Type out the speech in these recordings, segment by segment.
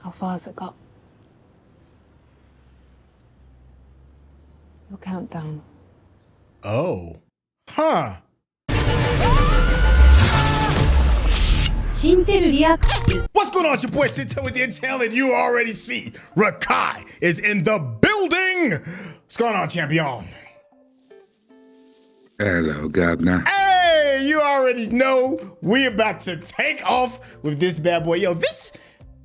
How far has it got? Your countdown. Oh. Huh. What's going on? It's your boy Sintel with the Intel, and you already see Rakai is in the building. What's going on, champion? Hello, Governor. Hey, you already know we're about to take off with this bad boy. Yo,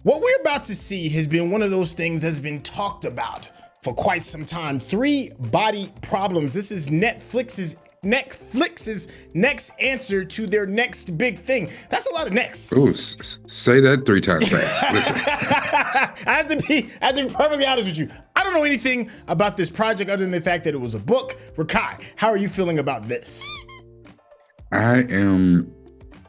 what we're about to see has been one of those things that's been talked about for quite some time. 3 body problems. This is Netflix's next answer to their next big thing. That's a lot of next. Oh, say that 3 times fast. Listen. I have to be perfectly honest with you. I don't know anything about this project other than the fact that it was a book. Rakai, how are you feeling about this? I am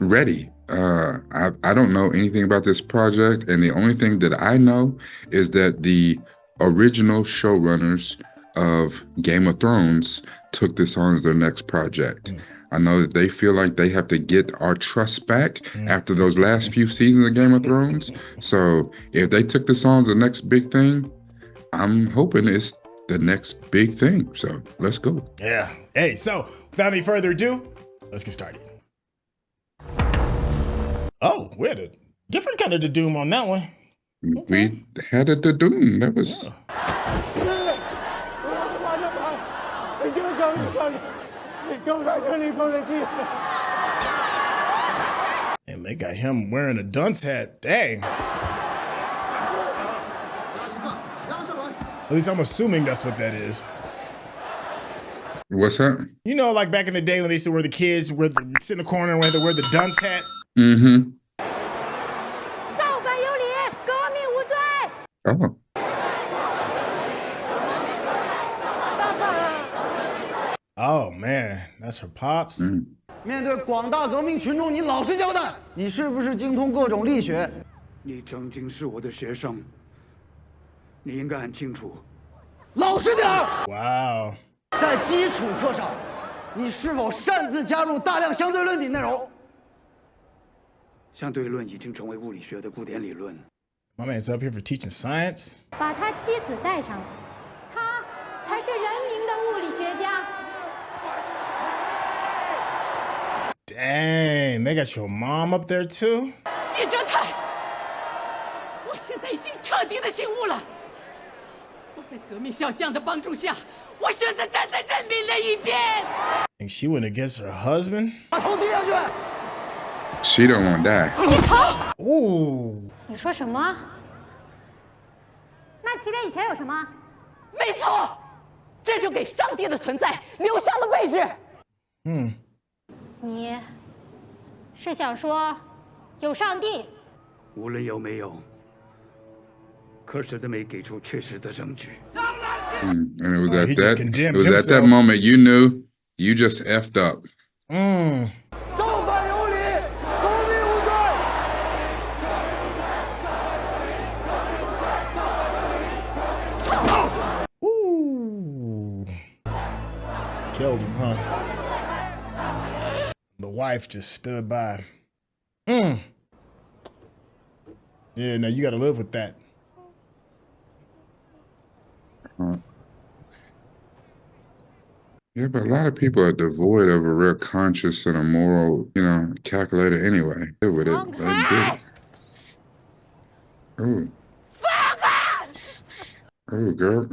ready. I don't know anything about this project, and the only thing that I know is that the original showrunners of Game of Thrones took this on as their next project. I know that they feel like they have to get our trust back after those last few seasons of Game of Thrones. So if they took this on as the next big thing, I'm hoping it's the next big thing. So let's go. Yeah. Hey, so without any further ado, let's get started. Oh, we had a different kind of doom on that one. We had a doom. That was... And they got him wearing a dunce hat. Dang. At least I'm assuming that's what that is. What's that? You know, like back in the day when they used to wear the kids sit in the corner and wear the dunce hat. Mm-hmm. Oh. Oh man, that's her pops. 面对广大革命群众，你老实交代，你是不是精通各种力学？你曾经是我的学生，你应该很清楚。老实点儿！ Wow. 在基础课上，你是否擅自加入大量相对论的内容？相对论已经成为物理学的古典理论。 My man's up here for teaching science. 把他妻子带上来，他才是人民的物理学家。 Dang, they got your mom up there too? 叶哲泰，我现在已经彻底的醒悟了。我在革命小将的帮助下，我选择站在人民的一边。 And she went against her husband? 把头低下去！ She don't want to die. 你头！ Ooh. 你说什么？那起点以前有什么？没错，这就给上帝的存在留下了位置。你是想说有上帝？无论有没有，科学都没给出确实的证据。 And it was he just at condemned that himself. moment you knew you just effed up. 造反有理，革命无罪。 Ooh. Killed him, huh? The wife just stood by. Yeah, now you gotta live with that. Yeah, but a lot of people are devoid of a real conscious and a moral, calculator anyway. Live with it. Let them do it. Oh. Oh, girl.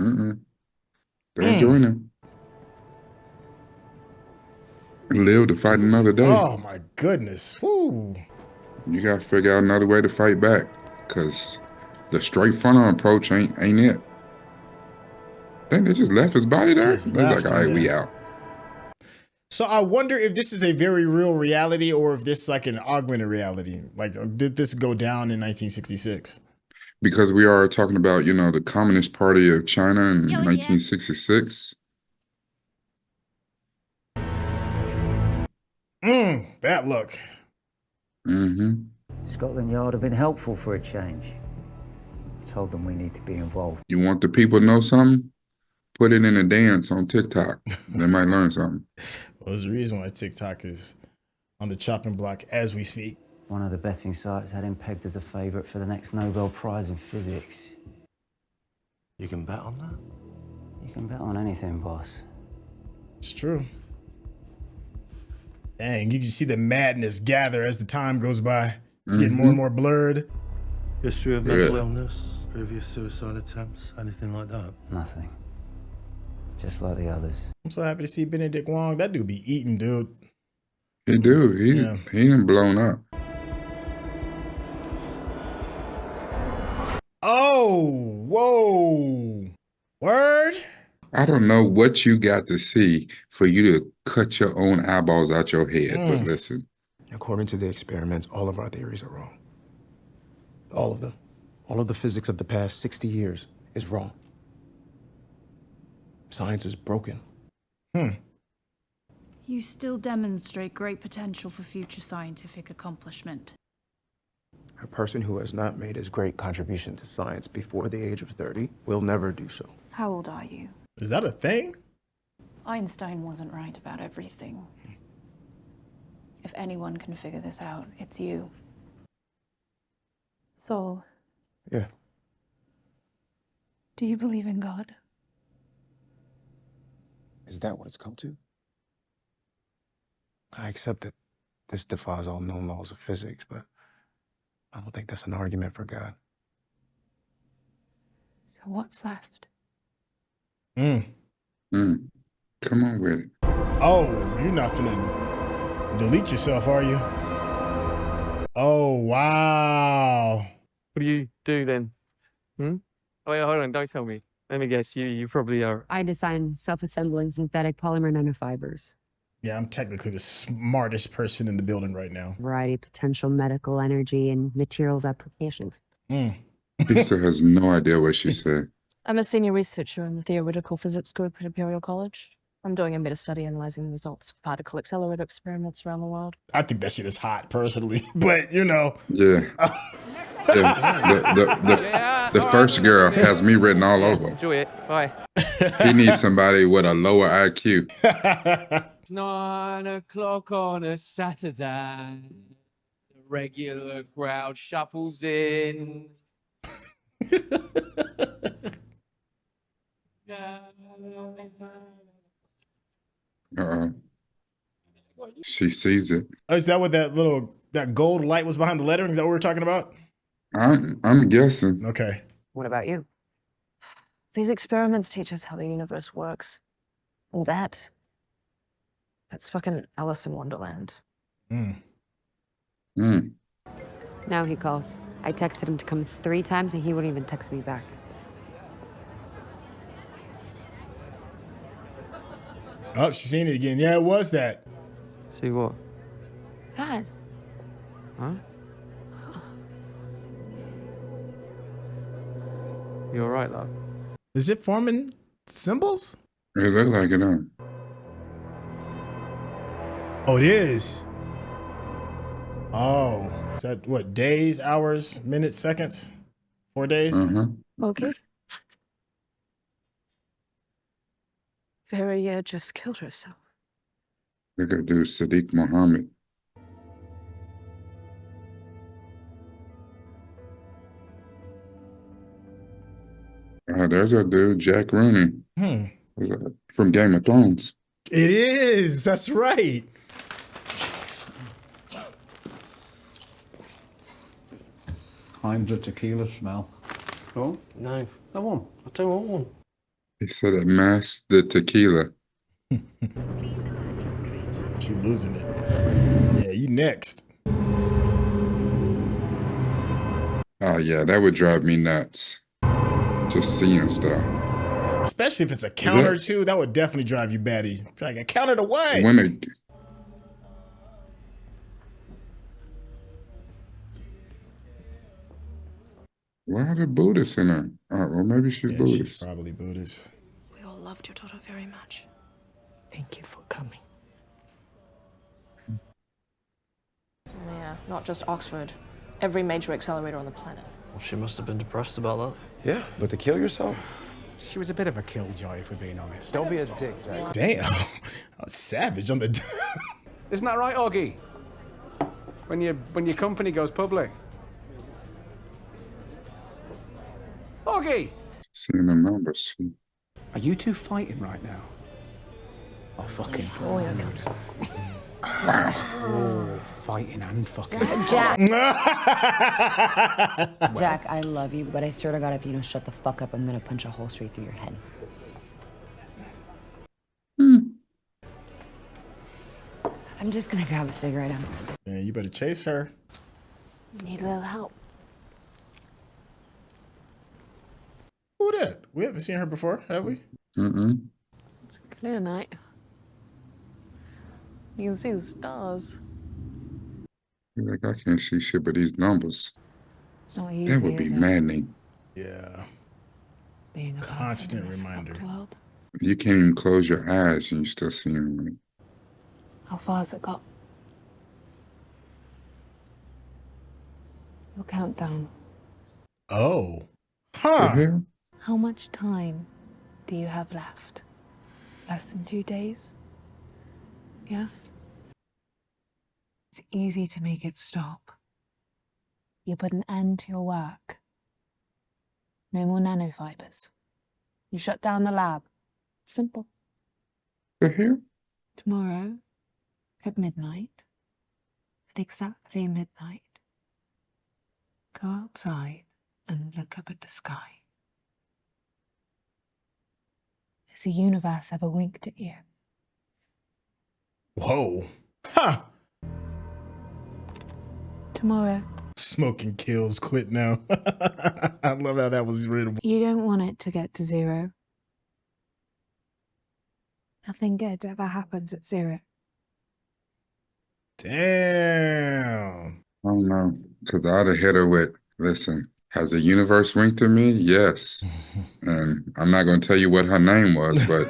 They're joining. Live to fight another day. Oh my goodness. Woo. You gotta figure out another way to fight back, cause the straight frontal approach ain't it. Then they just left his body there. Just He's left like, all him right, we there. out. So I wonder if this is a very real reality or if this is like an augmented reality. Like, did this go down in 1966? Because we are talking about, the Communist Party of China in 1966. That look. Scotland Yard have been helpful for a change. I told them we need to be involved. You want the people to know something? Put it in a dance on TikTok. They might learn something. Well, there's a reason why TikTok is on the chopping block as we speak. One of the betting sites had him pegged as a favourite for the next Nobel Prize in physics. You can bet on that? You can bet on anything, boss. It's true. Dang, you can see the madness gather as the time goes by. It's getting more and more blurred. History of mental illness, previous suicide attempts, anything like that? Nothing. Just like the others. I'm so happy to see Benedict Wong. That dude be eating, dude. He do. He done blown up. Oh, whoa. Word? I don't know what you got to see for you to cut your own eyeballs out your head, but listen. According to the experiments, all of our theories are wrong. All of them. All of the physics of the past 60 years is wrong. Science is broken. You still demonstrate great potential for future scientific accomplishment. A person who has not made his great contribution to science before the age of 30 will never do so. How old are you? Is that a thing? Einstein wasn't right about everything. If anyone can figure this out, it's you. Soul, Yeah. do you believe in God? Is that what it's come to? I accept that this defies all known laws of physics, but I don't think that's an argument for God. So what's left? Come on with it. Oh, you're not finna delete yourself, are you? Oh, wow. What do you do then? Oh, wait, hold on, don't tell me. Let me guess, you probably are. I design self-assembling synthetic polymer nanofibers. Yeah, I'm technically the smartest person in the building right now. Variety of potential medical energy and materials applications. He still has no idea what she said. I'm a senior researcher in the theoretical physics group at Imperial College. I'm doing a meta-study analyzing the results of particle accelerator experiments around the world. I think that shit is hot, personally. But, you know. Yeah. The first girl has me written all over. Enjoy it. Bye. He needs somebody with a lower IQ. It's 9 o'clock on a Saturday. The regular crowd shuffles in. She sees it. Oh, is that what that gold light was behind the lettering? Is that what we're talking about? I'm guessing. Okay. What about you? These experiments teach us how the universe works. And that's fucking Alice in Wonderland. Now he calls. I texted him to come 3 times and he wouldn't even text me back. Oh, she's seen it again. Yeah, it was that. See what? God. Huh? You all right, love? Is it forming symbols? It looked like it, huh? Oh, it is. Oh, is that what? Days, hours, minutes, seconds? 4 days? Okay. Varia just killed herself. They're gonna do Sadiq Mohammed. There's our dude, Jack Rooney. From Game of Thrones. It is. That's right. Hydra tequila smell. Oh? No. I want. I don't want one. He said it masked the tequila. She losing it. Yeah, you next. Oh yeah, that would drive me nuts. Just seeing stuff. Especially if it's a counter too, that would definitely drive you batty. It's like a counter to what? When it, why are the Buddhists in her? Well, maybe she's Buddhist. She's probably Buddhist. We all loved your daughter very much. Thank you for coming. Yeah, not just Oxford. Every major accelerator on the planet. Well, she must have been depressed about that. Yeah, but to kill yourself? She was a bit of a killjoy, if we're being honest. Don't be a dick, Jack. Damn. Savage on the... Isn't that right, Augie? when your company goes public. Boggy! Seeing the numbers. Are you two fighting right now? Oh, fucking. Oh, fighting and fucking. Jack. Jack, I love you, but I swear to God, if you don't shut the fuck up, I'm gonna punch a hole straight through your head. I'm just gonna grab a cigarette. Yeah, you better chase her. Need a little help. Who that? We haven't seen her before, have we? It's a clear night. You can see the stars. Like, I can't see shit but these numbers. It's not easy, That would be is it? maddening. Yeah. Being a Constant reminder. world. You can't even close your eyes and you still see them. How far has it got? Your countdown. Oh. Huh. How much time do you have left? Less than 2 days? Yeah? It's easy to make it stop. You put an end to your work. No more nanofibers. You shut down the lab. Simple. The hell? Tomorrow, at midnight, at exactly midnight, go outside and look up at the sky. Has the universe ever winked at you? Whoa. Huh. Tomorrow. Smoking kills, quit now. I love how that was written. You don't want it to get to 0. Nothing good ever happens at 0. Damn. I don't know. Because I'd have hit her with, listen, has the universe winked at me? Yes. And I'm not going to tell you what her name was, but.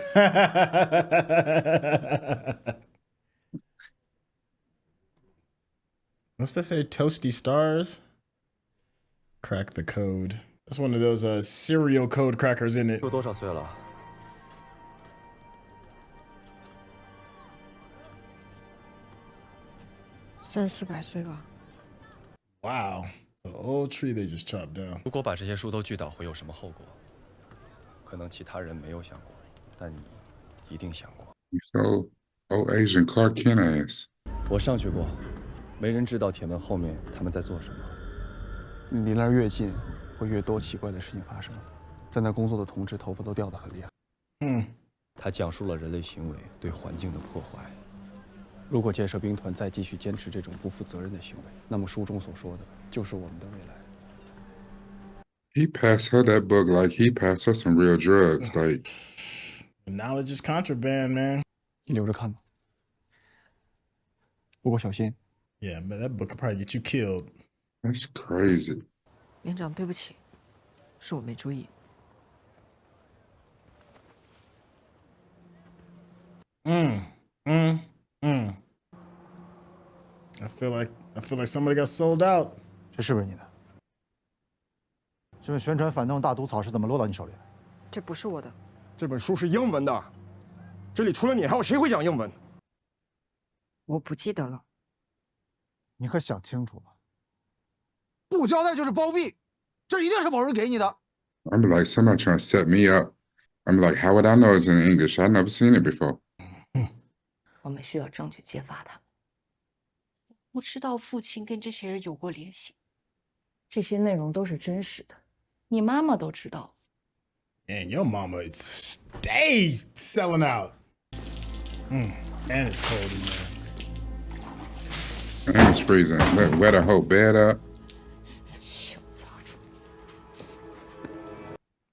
What's that say? Toasty stars? Crack the code. That's one of those serial code crackers, isn't it? 多少岁了？ 300-400岁吧。 Wow. The old tree they just chopped down. 如果把这些树都锯倒，会有什么后果？可能其他人没有想过，但你一定想过。 You so old Asian Clark Kent ass. 我上去过，没人知道铁门后面他们在做什么。你离那儿越近，会越多奇怪的事情发生。在那工作的同志头发都掉得很厉害。他讲述了人类行为对环境的破坏。 如果建设兵团再继续坚持这种不负责任的行为，那么书中所说的就是我们的未来。 He passed her that book like he passed her some real drugs. Like, knowledge is contraband, man. 你留着看吧。不过小心。 Yeah, but that book could probably get you killed. That's crazy. 连长，对不起，是我没注意。I feel like somebody got sold out. 这是不是你的？这本宣传反动大毒草是怎么落到你手里的？这不是我的。这本书是英文的，这里除了你，还有谁会讲英文？我不记得了。你可想清楚了，不交代就是包庇，这一定是某人给你的。 I'm like, somebody trying to set me up. I'm like, how would I know it's in English? I've never seen it before. 我们需要证据揭发他们。我知道父亲跟这些人有过联系，这些内容都是真实的，你妈妈都知道。 Man, your mama stays selling out. And it's cold in there. And it's freezing. Look, wet a whole bed up.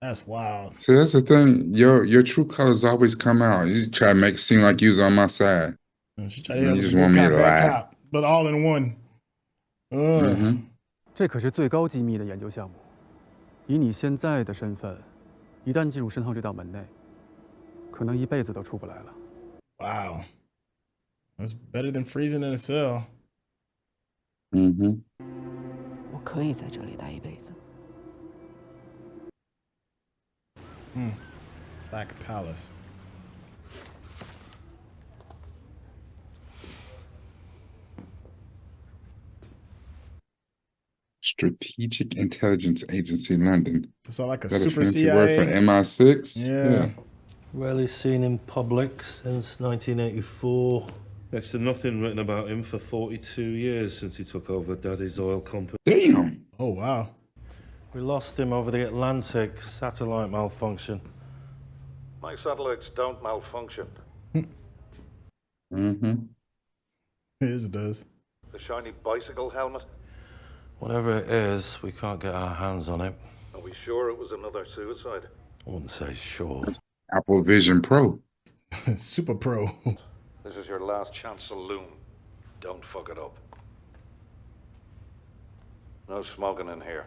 That's wild. See, that's the thing. Your true colors always come out. You try to make it seem like you was on my side. You just want me to lie. But all in one. 这可是最高机密的研究项目。以你现在的身份，一旦进入身后这道门内，可能一辈子都出不来了。Wow. That's better than freezing in a cell. 我可以在这里待一辈子。Black Palace. Strategic Intelligence Agency, London. So like a Is that super a fancy CIA? word for MI6? Yeah. Rarely seen in public since 1984. Next to nothing written about him for 42 years since he took over Daddy's oil company. Damn. Oh, wow. We lost him over the Atlantic. Satellite malfunction. My satellites don't malfunction. Mm-hmm. His does. The shiny bicycle helmet? Whatever it is, we can't get our hands on it. Are we sure it was another suicide? I wouldn't say sure. Apple Vision Pro. Super Pro. This is your last chance saloon. Don't fuck it up. No smoking in here.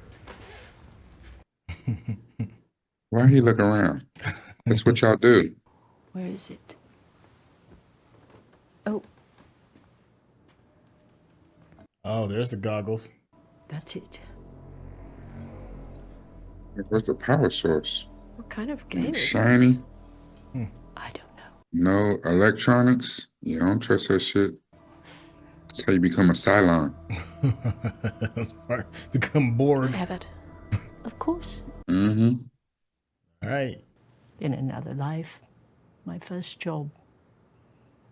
Why he look around? That's what y'all do. Where is it? Oh. Oh, there's the goggles. That's it. Where's the power source? What kind of game is Shiny. this? I don't know. No electronics. You don't trust that shit. That's how you become a Cylon. Become bored. I have it. Of course. Mm-hmm. All right. In another life, my first job.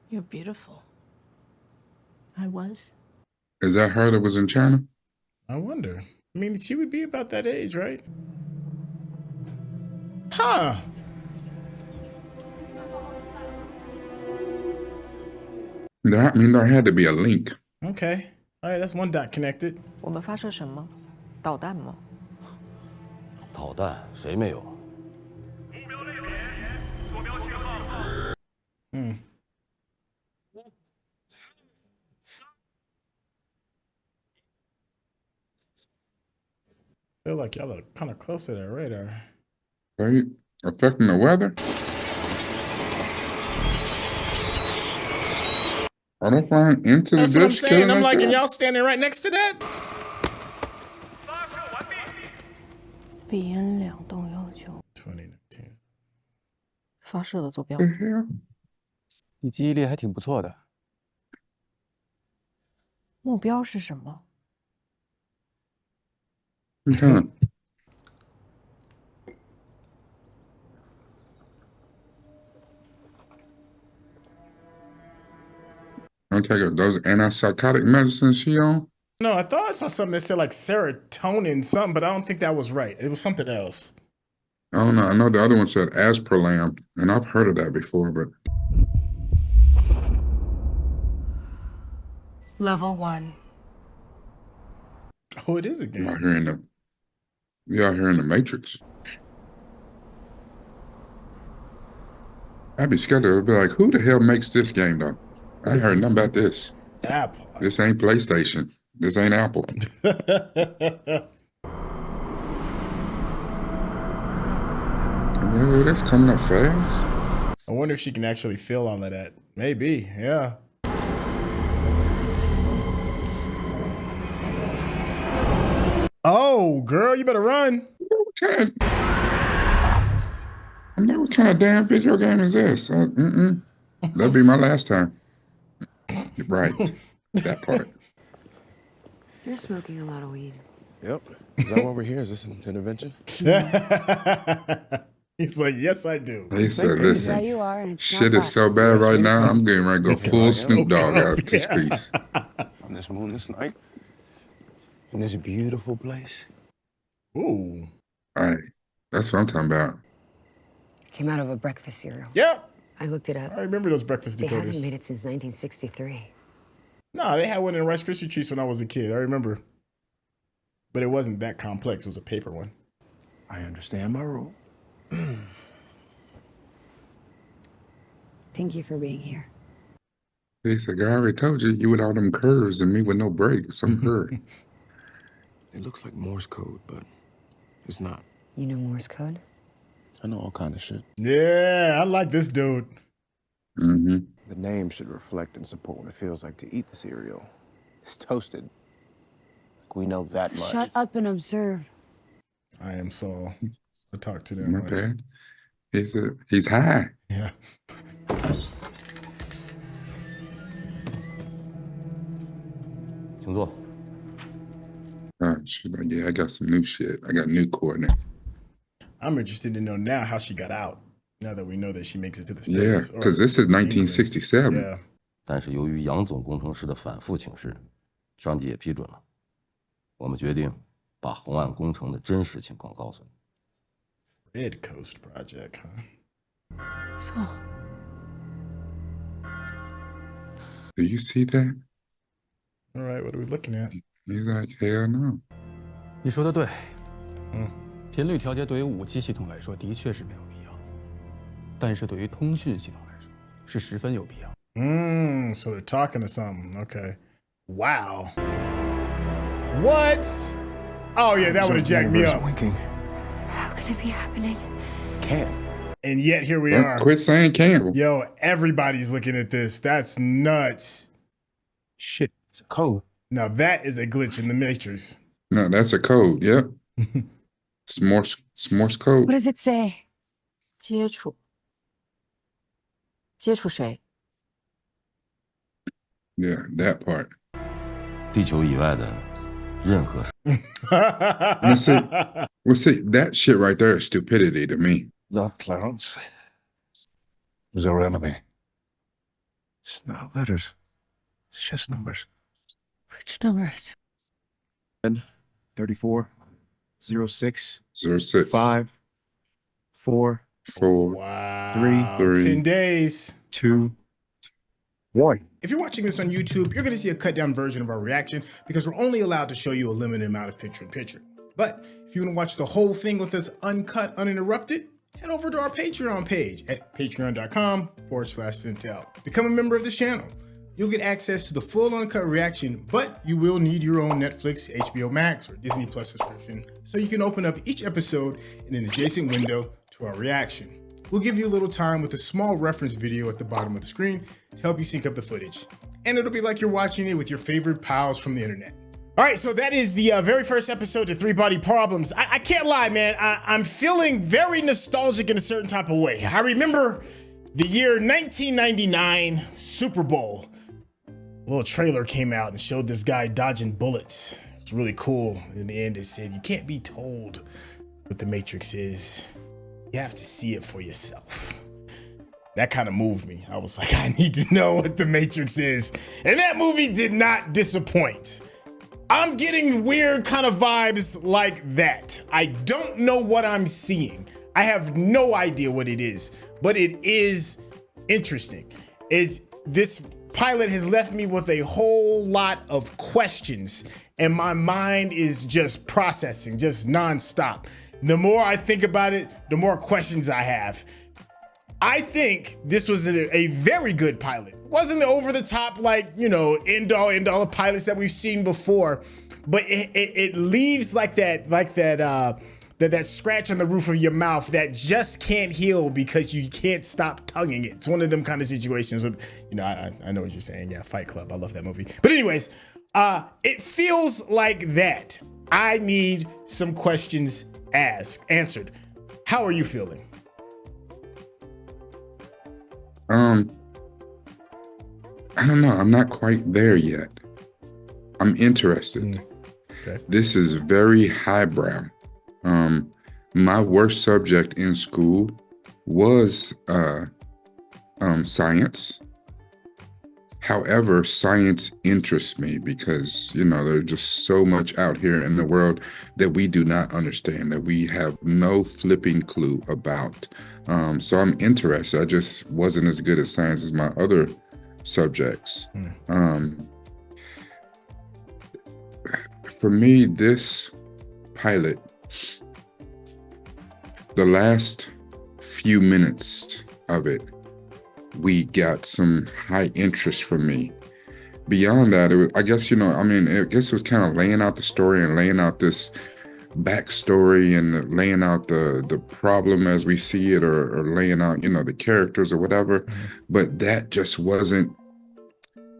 You're beautiful. I was. Is that her that was in China? I wonder. I mean, she would be about that age, right? Huh. There had to be a link. Okay. All right, that's one dot connected. 我们发射什么？导弹吗？导弹谁没有？ Hmm. Feel like y'all are kind of close to that radar. Right? Affecting the weather? Are they flying into That's the what I'm dish? saying. I'm like, and y'all standing right next to that? 鼻烟两动要求。 2019。发射的坐标。你记忆力还挺不错的。目标是什么？你看。I'll take it. Those antipsychotic medicines she on? No, I thought I saw something that said like serotonin something, but I don't think that was right. It was something else. I don't know. I know the other one said Asperlam, and I've heard of that before, but. Level 1. Oh, it is a game. Out here in the, you out here in the Matrix. I'd be scared to be like, who the hell makes this game though? I ain't heard nothing about this. Apple. This ain't PlayStation. This ain't Apple. Well, that's coming up fast. I wonder if she can actually feel all of that. Maybe, yeah. Oh, girl, you better run. I know what kind of damn video game is this? That'll be my last time. Right, that part. You're smoking a lot of weed. Yep. Is that why we're here? Is this an intervention? He's like, yes, I do. He said, listen, Yeah, you are, and it's shit not is so bad right now, I'm getting ready to go full Snoop Dogg out this piece. On this moon this night, in this beautiful place. Ooh. Right, that's what I'm talking about. Came out of a breakfast cereal. Yep. I looked it up. I remember those breakfast They decoders. haven't made it since 1963. No, they had one in Rice Krispie Treats when I was a kid. I remember. But it wasn't that complex. It was a paper one. I understand my role. Thank you for being here. He said, girl, I already told you, you with all them curves and me with no brakes. I'm her. It looks like Morse code, but it's not. You know Morse code? I know all kind of shit. Yeah, I like this dude. Mm-hmm. The name should reflect and support what it feels like to eat the cereal. It's toasted. Like we know that much. Shut up and observe. I am Saul. I talk to them. Okay. He's high. Yeah. Yeah, I got some new shit. I got new coordinates. I'm interested to know now how she got out. Now that we know that she makes it to the Yeah, States. because this is 1967. Yeah. 但是由于杨总工程师的反复请示，上级也批准了，我们决定把红岸工程的真实情况告诉你。 Red Coast Project, huh? So, Do you see that? All right, what are we looking at? He's like, hell no. 你说的对，频率调节对于武器系统来说的确是没有必要，但是对于通讯系统来说是十分有必要。So they're talking to something. Okay. Wow. What? Oh yeah, that would have jacked me up. How can it be happening? Can't. And yet here we Well, are. quit saying can't. Yo, everybody's looking at this. That's nuts. Shit, it's a code. Now that is a glitch in the Matrix. No, that's a code. Yep. It's Morse code. What does it say? 接触。接触谁？ Yeah, that part. 地球以外的任何。 Well, see, that shit right there is stupidity to me. Not Clarence. He's our enemy. It's not letters. It's just numbers. Which numbers? 34, 06, 06, 5, 4, wow. 3, 10 days. 2, 1. If you're watching this on YouTube, you're going to see a cut down version of our reaction because we're only allowed to show you a limited amount of picture-in-picture. But if you want to watch the whole thing with us uncut, uninterrupted, head over to our Patreon page at patreon.com/Sintel. Become a member of this channel. You'll get access to the full uncut reaction, but you will need your own Netflix, HBO Max, or Disney Plus subscription so you can open up each episode in an adjacent window to our reaction. We'll give you a little time with a small reference video at the bottom of the screen to help you sync up the footage. And it'll be like you're watching it with your favorite pals from the internet. All right, so that is the very first episode to Three Body Problems. I can't lie, man. I'm feeling very nostalgic in a certain type of way. I remember the year 1999 Super Bowl. A little trailer came out and showed this guy dodging bullets. It's really cool. In the end, it said, you can't be told what the Matrix is. You have to see it for yourself. That kind of moved me. I was like, I need to know what the Matrix is. And that movie did not disappoint. I'm getting weird kind of vibes like that. I don't know what I'm seeing. I have no idea what it is, but it is interesting. This pilot has left me with a whole lot of questions, and my mind is just processing, just nonstop. The more I think about it, the more questions I have. I think this was a very good pilot. Wasn't the over the top, like, you know, end all of pilots that we've seen before, but it leaves like that scratch on the roof of your mouth that just can't heal because you can't stop tonguing it. It's one of them kind of situations with, you know, I know what you're saying. Yeah, Fight Club. I love that movie. But anyways, it feels like that. I need some questions answered. How are you feeling? I don't know. I'm not quite there yet. I'm interested. Okay. This is very highbrow. My worst subject in school was science. However, science interests me because, you know, there's just so much out here in the world that we do not understand, that we have no flipping clue about. So I'm interested. I just wasn't as good at science as my other subjects. For me, this pilot, the last few minutes of it, we got some high interest from me. Beyond that, it was, I guess, you know, I mean, I guess it was kind of laying out the story and laying out this backstory and laying out the problem as we see it, or laying out, you know, the characters or whatever. But that just wasn't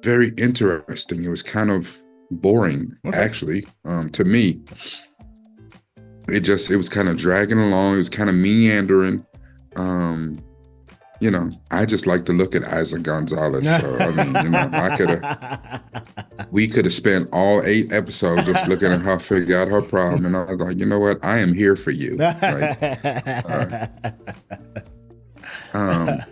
very interesting. It was kind of boring, actually, to me. It was kind of dragging along. It was kind of meandering. you know, I just like to look at Isaac Gonzalez. So I mean, you know, we could have spent all 8 episodes just looking at her figure out her problem, and I was like, you know what, I am here for you. Like, I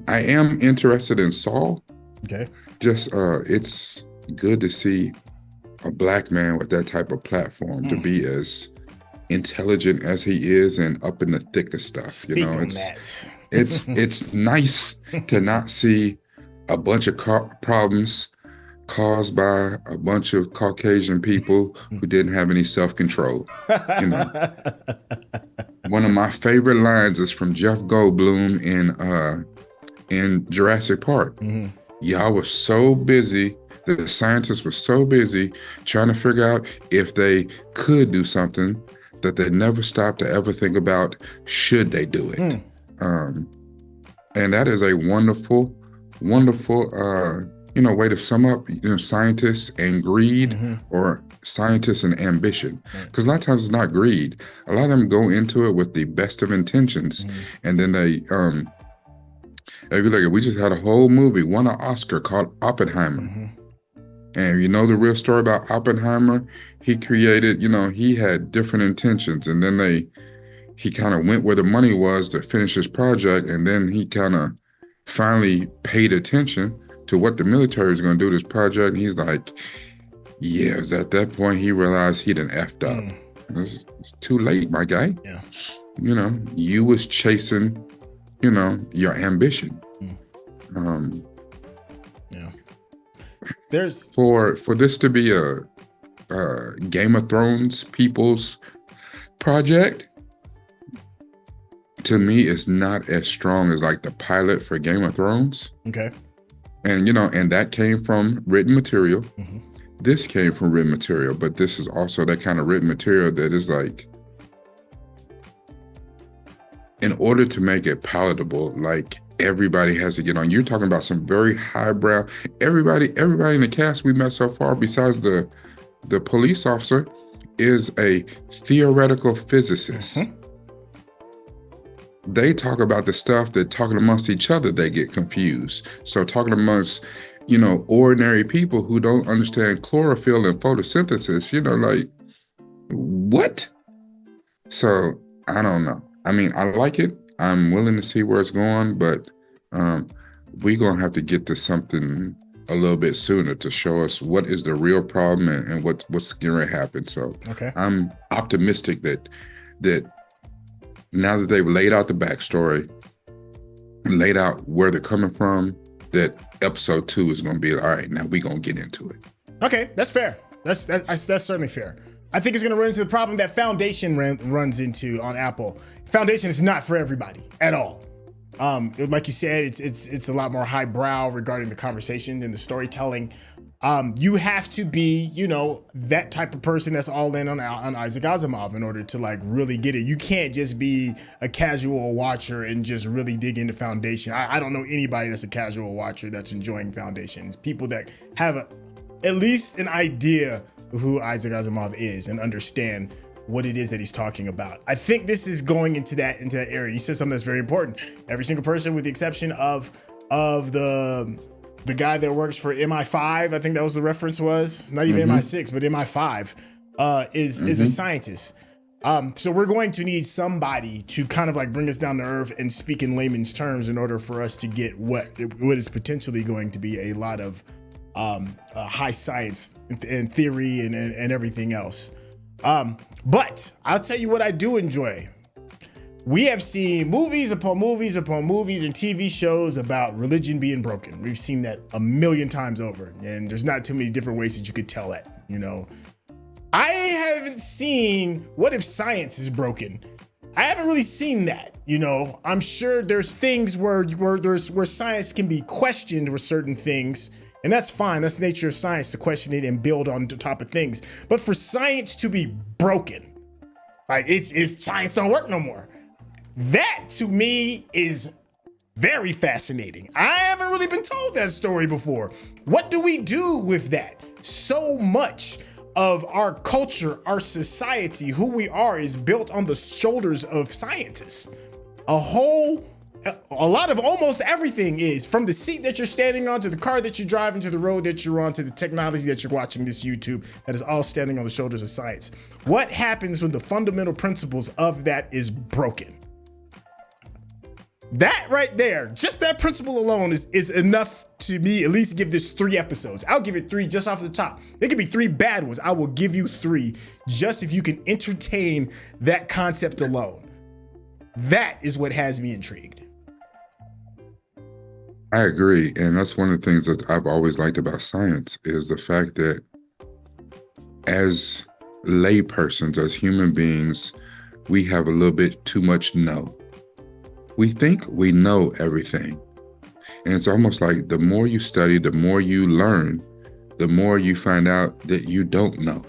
am interested in Saul. Okay. Just it's good to see a Black man with that type of platform to be as intelligent as he is and up in the thick of stuff. You know, it's nice to not see a bunch of problems caused by a bunch of Caucasian people who didn't have any self-control. You know, one of my favorite lines is from Jeff Goldblum in Jurassic Park. Y'all were so busy, the scientists were so busy trying to figure out if they could do something that they never stopped to ever think about should they do it. And that is a wonderful, wonderful way to sum up, scientists and greed or scientists and ambition. Because a lot of times it's not greed. A lot of them go into it with the best of intentions, and then they if you look at, we just had a whole movie, won an Oscar, called Oppenheimer. And you know the real story about Oppenheimer? He created, he had different intentions, and then he kind of went where the money was to finish his project, and then he kind of finally paid attention to what the military was going to do to this project. And he's like, yeah, it was at that point he realized he done effed up. It's too late, my guy. Yeah. You was chasing, your ambition. There's for this to be a Game of Thrones people's project, to me, it's not as strong as like the pilot for Game of Thrones. Okay. And and that came from written material. This came from written material, but this is also that kind of written material that is like, in order to make it palatable, like everybody has to get on. You're talking about some very highbrow. Everybody in the cast we met so far, besides the police officer, is a theoretical physicist. They talk about the stuff that talking amongst each other, they get confused. So talking amongst, ordinary people who don't understand chlorophyll and photosynthesis, like, what? So I don't know. I mean, I like it. I'm willing to see where it's going, but we're going to have to get to something a little bit sooner to show us what is the real problem and what's going to happen. So okay. I'm optimistic that now that they've laid out the backstory, laid out where they're coming from, that episode 2 is going to be, all right, now we're going to get into it. Okay, that's fair. That's certainly fair. I think it's going to run into the problem that Foundation runs into on Apple. Foundation is not for everybody at all. Like you said, it's a lot more highbrow regarding the conversation and the storytelling. You have to be, that type of person that's all in on Isaac Asimov in order to like really get it. You can't just be a casual watcher and just really dig into Foundation. I don't know anybody that's a casual watcher that's enjoying Foundation. It's people that have at least an idea of who Isaac Asimov is and understand what it is that he's talking about. I think this is going into that area. You said something that's very important. Every single person, with the exception of the guy that works for MI5, I think that was the reference was, not even MI6, but MI5, is a scientist. So we're going to need somebody to kind of like bring us down to earth and speak in layman's terms in order for us to get what is potentially going to be a lot of high science and theory and everything else. But I'll tell you what I do enjoy. We have seen movies upon movies upon movies and TV shows about religion being broken. We've seen that a million times over, and there's not too many different ways that you could tell that, I haven't seen what if science is broken. I haven't really seen that, I'm sure there's things where science can be questioned with certain things, and that's fine. That's the nature of science, to question it and build on top of things. But for science to be broken, like it's science don't work no more. That to me is very fascinating. I haven't really been told that story before. What do we do with that? So much of our culture, our society, who we are is built on the shoulders of scientists. A whole a lot of almost everything is, from the seat that you're standing on to the car that you're driving to the road that you're on to the technology that you're watching this YouTube, that is all standing on the shoulders of science. What happens when the fundamental principles of that is broken? That right there, just that principle alone is enough to me at least give this 3 episodes. I'll give it 3 just off the top. It could be 3 bad ones. I will give you 3 just if you can entertain that concept alone. That is what has me intrigued. I agree. And that's one of the things that I've always liked about science is the fact that as laypersons, as human beings, we have a little bit too much know. We think we know everything. And it's almost like the more you study, the more you learn, the more you find out that you don't know.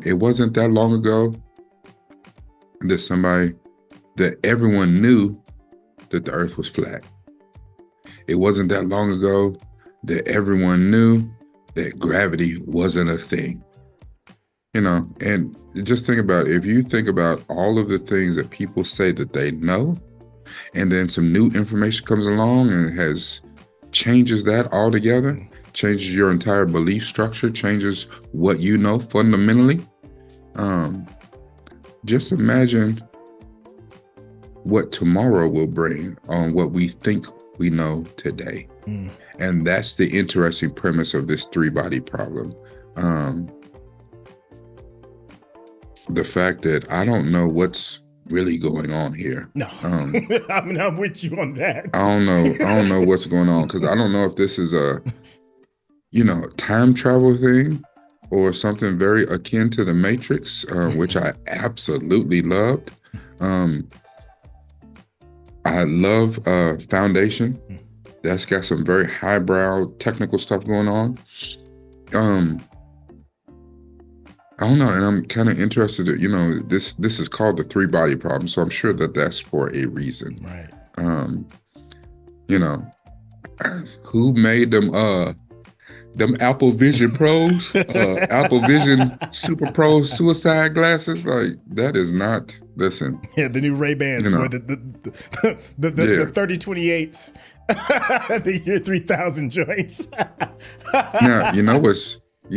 It wasn't that long ago that everyone knew that the earth was flat. It wasn't that long ago that everyone knew that gravity wasn't a thing. And just think about it. If you think about all of the things that people say that they know, and then some new information comes along and changes that altogether, changes your entire belief structure, changes what you know fundamentally. Just imagine what tomorrow will bring on what we think we know today. And that's the interesting premise of this 3-body problem. The fact that I don't know what's really going on here. No, I'm with you on that. I don't know what's going on, because I don't know if this is a, time travel thing or something very akin to the Matrix, which I absolutely loved. I love Foundation. That's got some very highbrow technical stuff going on. I don't know, and I'm kind of interested. This is called the 3-body problem, so I'm sure that that's for a reason. Right. Who made them Apple Vision Pros, Apple Vision Super Pro suicide glasses? Like, that is not. Listen. Yeah, the new Ray-Bans, boy, the 3028s, the year 3000 joints. Now, you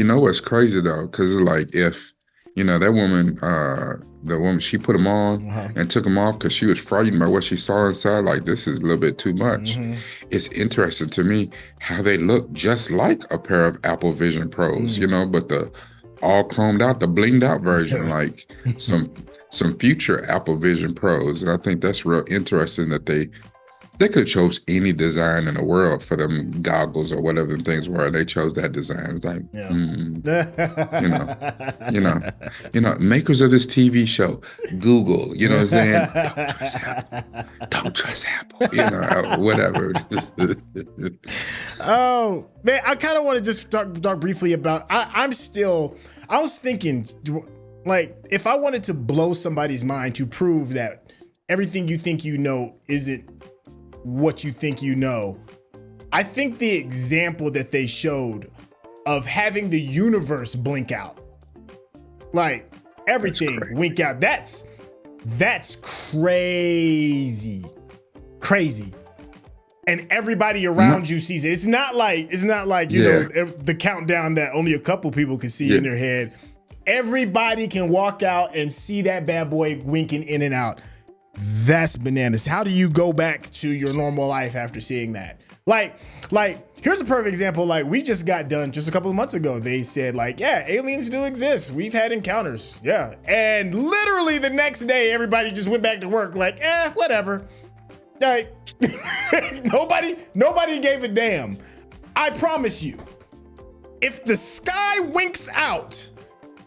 know what's crazy though, because it's like if that woman, the woman, she put them on and took them off because she was frightened by what she saw inside. Like, this is a little bit too much. It's interesting to me how they look just like a pair of Apple Vision Pros, but the all chromed out, the blinged out version, like some future Apple Vision Pros. And I think that's real interesting that they could have chose any design in the world for them goggles or whatever the things were. They chose that design. It's like, makers of this TV show, Google, you know what I'm saying? Don't trust Apple, whatever. Oh, man, I kind of want to just talk briefly about, I was thinking, like, if I wanted to blow somebody's mind to prove that everything you think you know isn't what you think you know, I think the example that they showed of having the universe blink out, like everything wink out, that's crazy. And everybody around you sees it. It's not like the countdown that only a couple people can see in their head. Everybody can walk out and see that bad boy winking in and out. That's bananas. How do you go back to your normal life after seeing that? Like, here's a perfect example. Like, we just got done just a couple of months ago. They said, like, yeah, aliens do exist. We've had encounters. Yeah. And literally the next day, everybody just went back to work like, whatever. Like, nobody gave a damn. I promise you, if the sky winks out,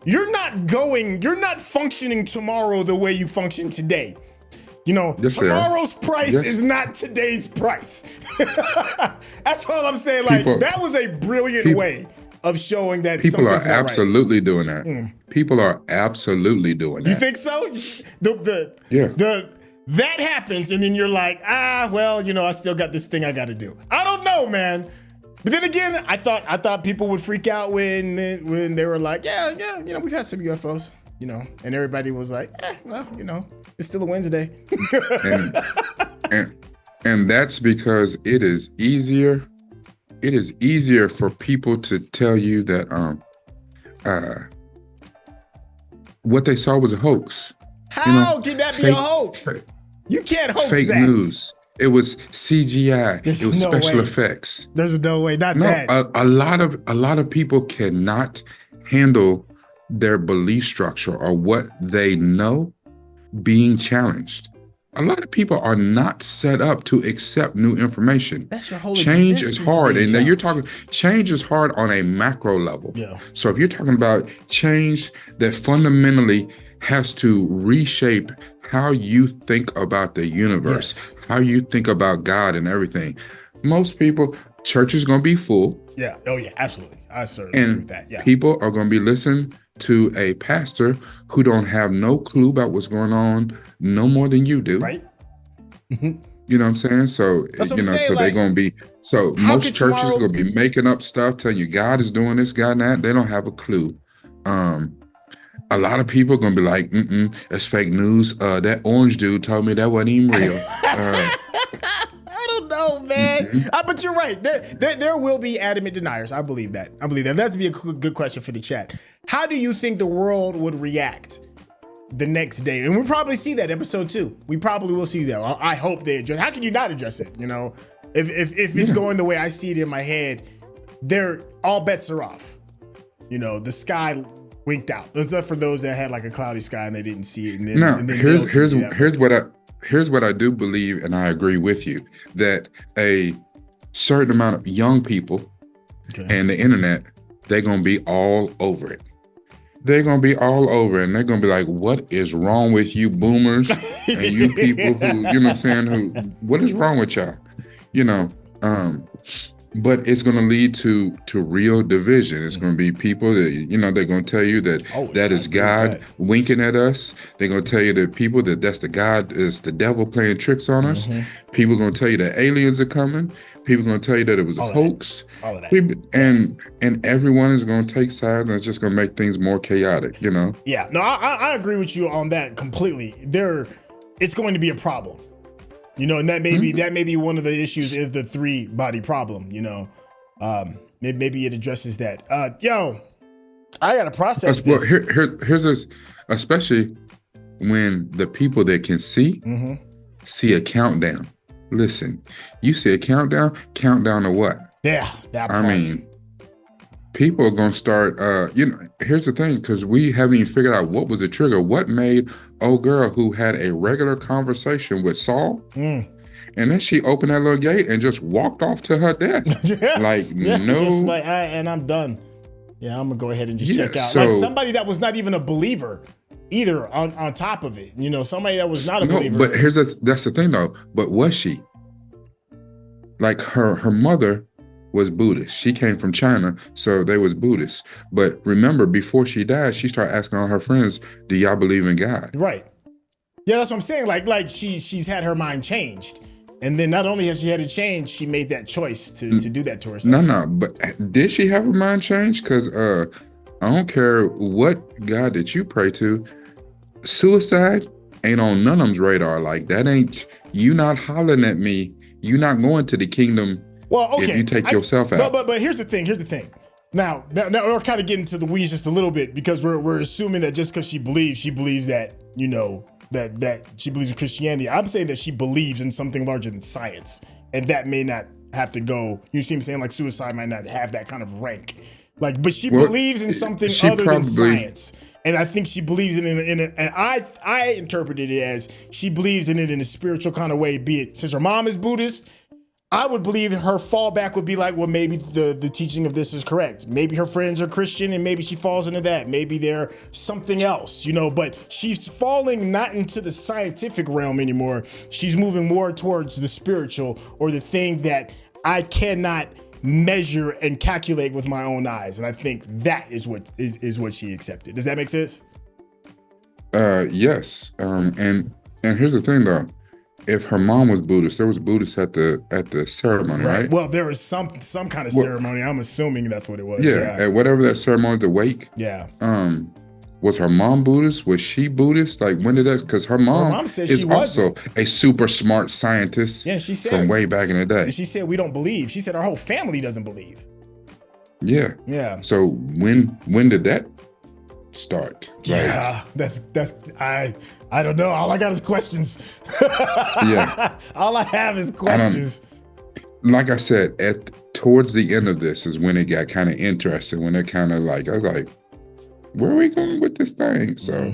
you're not functioning tomorrow the way you function today. Tomorrow's price is not today's price. That's all I'm saying. Like, that was a brilliant way of showing that people are absolutely doing that. People are absolutely doing that. You think so? That happens, and then you're like, I still got this thing I got to do. I don't know, man. But then again, I thought people would freak out when they were like, we've had some UFOs. you know, and everybody was like, well, you know, it's still a Wednesday. and that's because it is easier for people to tell you that what they saw was a hoax. How can that be a hoax? You can't hoax fake that. news. It was CGI. There's it was no special way. effects. There's no way, not that. A lot of people cannot handle their belief structure or what they know being challenged. A lot of people are not set up to accept new information. That's your whole change is existence hard, being and then you're challenged. talking change is hard on a macro level. Yeah. So if you're talking about change that fundamentally has to reshape how you think about the universe, how you think about God and everything. Most people, church is going to be full. Yeah. Oh yeah, absolutely. I certainly agree with that. Yeah. People are going to be listening to a pastor who don't have no clue about what's going on, no more than you do. Right. You know what I'm saying? So, That's what you I'm know, saying, so they're like, going to be, so how most could churches tomorrow- are going to be making up stuff, telling you God is doing this, God that. They don't have a clue. A lot of people are going to be like, it's fake news. That orange dude told me that wasn't even real. I don't know, man. But you're right. There will be adamant deniers. I believe that. That'd be a good question for the chat. How do you think the world would react the next day? And we'll probably see that episode 2. We probably will see that. I hope they address. How can you not address it? You know, if it's going the way I see it in my head, all bets are off. You know, the sky winked out. Except for those that had like a cloudy sky and they didn't see it. And then, Now, and then here's what I do believe, and I agree with you, that a certain amount of young people and the internet, they're gonna be all over it. They're gonna be all over, and they're gonna be like, "What is wrong with you, boomers, and you people who, you know, what I'm saying, what is wrong with y'all?" You know, but it's going to lead to real division. It's going to be people that, you know, they're going to tell you that that is God winking at us. They're going to tell you that people that's the God is the devil playing tricks on us. People are going to tell you that aliens are coming. People are going to tell you that it was a hoax. All of that. People, and everyone is going to take sides, and it's just going to make things more chaotic, you know? Yeah, no, I agree with you on that completely. It's going to be a problem. You know, and that may be one of the issues is the 3-body problem, you know. Maybe it addresses that. Yo, I gotta process this. Well, here's this, especially when the people that can see a countdown. Listen, you see a countdown to what? Yeah, that part. I mean, people are gonna start, you know, here's the thing, because we haven't even figured out what was the trigger. What made old girl who had a regular conversation with Saul, and then she opened that little gate and just walked off to her death. No. Just like, and I'm done. Yeah, I'm gonna go ahead and just check out. Like somebody that was not even a believer either on top of it. You know, somebody that was not a believer. But that's the thing though. But was she? Like her mother was Buddhist. She came from China, so they was Buddhist. But remember, before she died, she started asking all her friends, "Do y'all believe in God?" Right. Yeah, that's what I'm saying. Like she's had her mind changed, and then not only has she had it changed, she made that choice to do that to herself. No. But did she have her mind changed? Because I don't care what God that you pray to, suicide ain't on none of them's radar. Like that ain't you not hollering at me. You not going to the kingdom. Well, okay. If you take yourself out. But here's the thing. Now we're kind of getting into the weeds just a little bit because we're assuming that just because she believes that, you know, that she believes in Christianity. I'm saying that she believes in something larger than science, and that may not have to go. You see what I'm saying? Like suicide might not have that kind of rank. Like, but she believes in something other than science. And I think she believes in it and I interpreted it as she believes in it in a spiritual kind of way, be it since her mom is Buddhist. I would believe her fallback would be like, well, maybe the teaching of this is correct. Maybe her friends are Christian and maybe she falls into that. Maybe they're something else, you know, but she's falling not into the scientific realm anymore. She's moving more towards the spiritual or the thing that I cannot measure and calculate with my own eyes. And I think that is what she accepted. Does that make sense? Yes. And here's the thing though. If her mom was Buddhist, there was Buddhists at the ceremony, right? Well, there was some kind of ceremony. I'm assuming that's what it was. Yeah, at whatever that ceremony, the wake. Yeah. Was her mom Buddhist? Was she Buddhist? Like, when did that? Because her mom said is she also wasn't. a super smart scientist. Yeah, she said from way back in the day. And she said we don't believe. She said our whole family doesn't believe. Yeah. Yeah. So when did that start? Yeah, that's I don't know. All I got is questions. Yeah. All I have is questions. Like I said, towards the end of this is when it got kind of interesting. When it kind of like, I was like, where are we going with this thing? So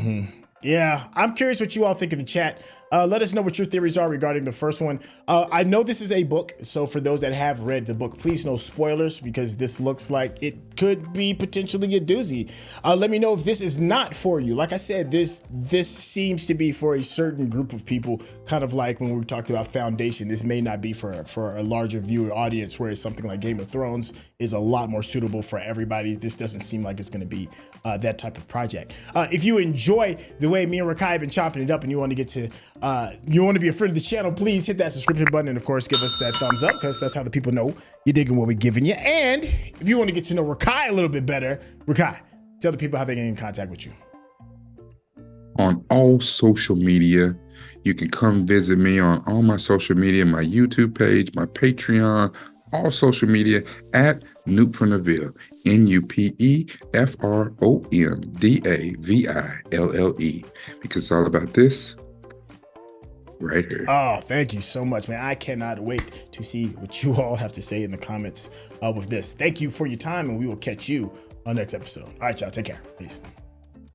yeah, I'm curious what you all think in the chat. Let us know what your theories are regarding the first one. I know this is a book, so for those that have read the book, please no spoilers because this looks like it could be potentially a doozy. Let me know if this is not for you. Like I said, this seems to be for a certain group of people, kind of like when we talked about Foundation. This may not be for a larger viewer audience, whereas something like Game of Thrones is a lot more suitable for everybody. This doesn't seem like it's going to be that type of project. If you enjoy the way me and Rakai have been chopping it up and you want to get to you want to be a friend of the channel, please hit that subscription button and of course give us that thumbs up because that's how the people know you're digging what we're giving you. And if you want to get to know Rakai a little bit better, Rakai, tell the people how they get in contact with you. On all social media, you can come visit me on all my social media, my YouTube page, my Patreon, all social media at Noop from the Ville, NUPEFROMDAVILLE, because it's all about this right here. Oh, thank you so much, man. I cannot wait to see what you all have to say in the comments with this. Thank you for your time, and we will catch you on next episode. All right, y'all, take care. Peace.